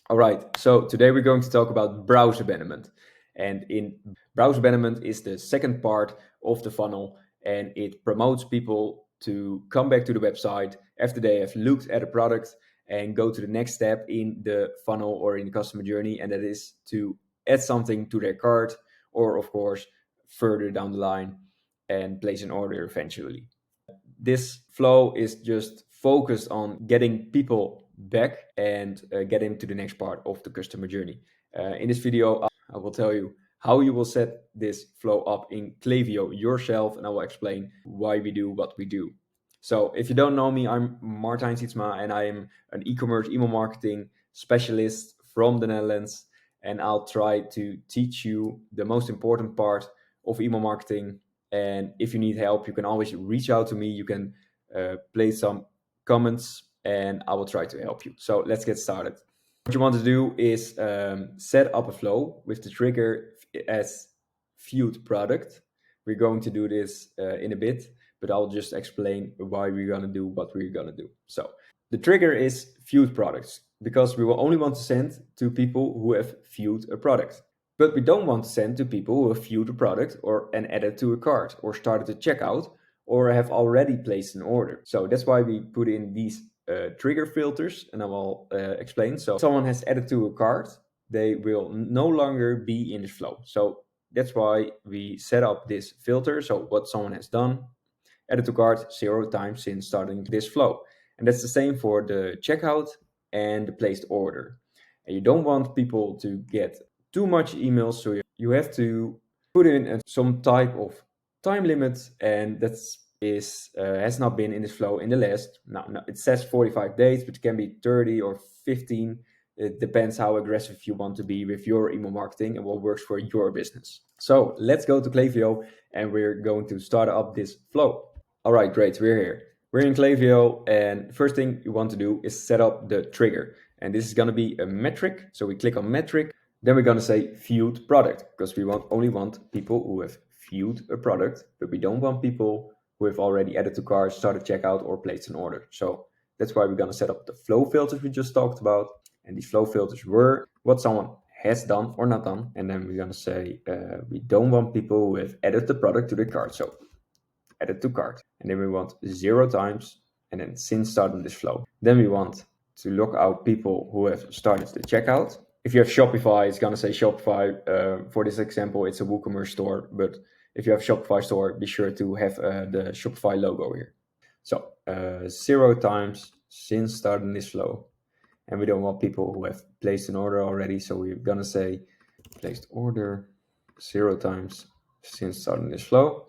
All right, so today we're going to talk about browse abandonment. And in browse abandonment is the second part of the funnel, and it promotes people to come back to the website after they have looked at a product and go to the next step in the funnel or in the customer journey, and that is to add something to their cart, or of course further down the line and place an order eventually. This flow is just focused on getting people back and getting to the next part of the customer journey. In this video, I will tell you how you will set this flow up in Klaviyo yourself, and I will explain why we do what we do. So if you don't know me, I'm Martijn Sietsma, and I am an e-commerce email marketing specialist from the Netherlands, and I'll try to teach you the most important part of email marketing. And if you need help, you can always reach out to me. You can place some comments and I will try to help you. So let's get started. What you want to do is set up a flow with the trigger as viewed product. We're going to do this in a bit, but I'll just explain why we're going to do what we're going to do. So the trigger is viewed products because we will only want to send to people who have viewed a product. But we don't want to send to people who have viewed a product or and added to a cart or started a checkout or have already placed an order. So that's why we put in these trigger filters, and I will explain. So if someone has added to a cart, they will no longer be in this flow. So that's why we set up this filter. So what someone has done, added to cart 0 times since starting this flow. And that's the same for the checkout and the placed order. And you don't want people to get too much emails, so you have to put in some type of time limit, and that has not been in this flow in the last. No, it says 45 days, but it can be 30 or 15. It depends how aggressive you want to be with your email marketing and what works for your business. So let's go to Klaviyo and we're going to start up this flow. All right, great, we're here. We're in Klaviyo, and the first thing you want to do is set up the trigger. And this is going to be a metric. So we click on metric. Then we're going to say viewed product, because we only want people who have viewed a product, but we don't want people who have already added to cart, started checkout, or placed an order. So that's why we're going to set up the flow filters we just talked about. And these flow filters were what someone has done or not done. And then we're going to say we don't want people who have added the product to the cart. So added to cart. And then we want 0 times and then since starting this flow. Then we want to look out people who have started the checkout. If you have Shopify, it's going to say Shopify. For this example, it's a WooCommerce store. But if you have Shopify store, be sure to have the Shopify logo here. So 0 times since starting this flow. And we don't want people who have placed an order already. So we're going to say placed order 0 times since starting this flow.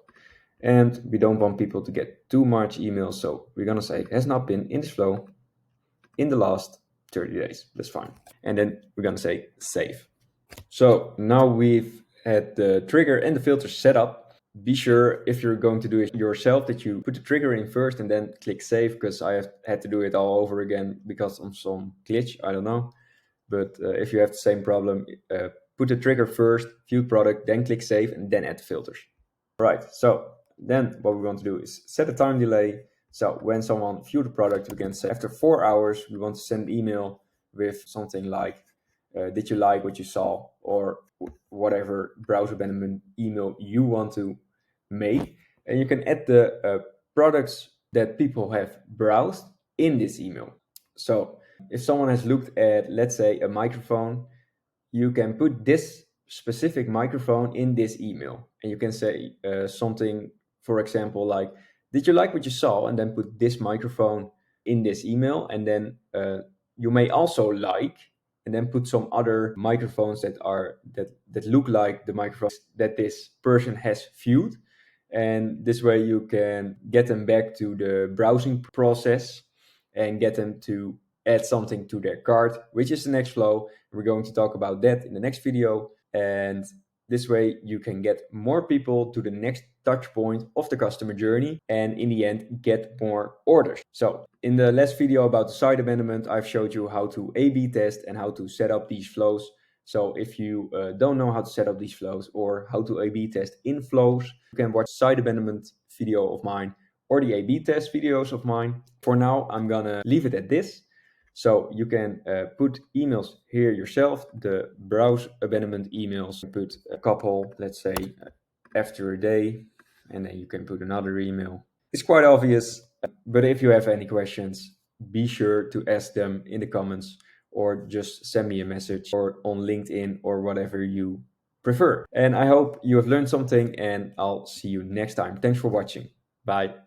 And we don't want people to get too much email. So we're going to say has not been in this flow in the last 30 days. That's fine. And then we're going to say save. So now we've had the trigger and the filter set up. Be sure if you're going to do it yourself that you put the trigger in first and then click save, because I have had to do it all over again because of some glitch. I don't know. But if you have the same problem, put the trigger first, view product, then click save, and then add the filters. Right. So then what we want to do is set a time delay. So when someone viewed the product, we can say after 4 hours, we want to send an email with something like, did you like what you saw, or whatever browse abandonment email you want to make. And you can add the products that people have browsed in this email. So if someone has looked at, let's say, a microphone, you can put this specific microphone in this email. And you can say something, for example, like, did you like what you saw? And then put this microphone in this email. And then you may also like, and then put some other microphones that look like the microphones that this person has viewed. And this way you can get them back to the browsing process and get them to add something to their cart, which is the next flow. We're going to talk about that in the next video. And this way you can get more people to the next touch point of the customer journey and in the end get more orders. So in the last video about the site abandonment, I've showed you how to A/B test and how to set up these flows. So if you don't know how to set up these flows or how to A/B test in flows, you can watch site abandonment video of mine or the A/B test videos of mine. For now, I'm gonna leave it at this. So you can put emails here yourself, the Browse Abandonment emails. Put a couple, let's say after a day, and then you can put another email. It's quite obvious, but if you have any questions, be sure to ask them in the comments or just send me a message or on LinkedIn or whatever you prefer. And I hope you have learned something, and I'll see you next time. Thanks for watching. Bye.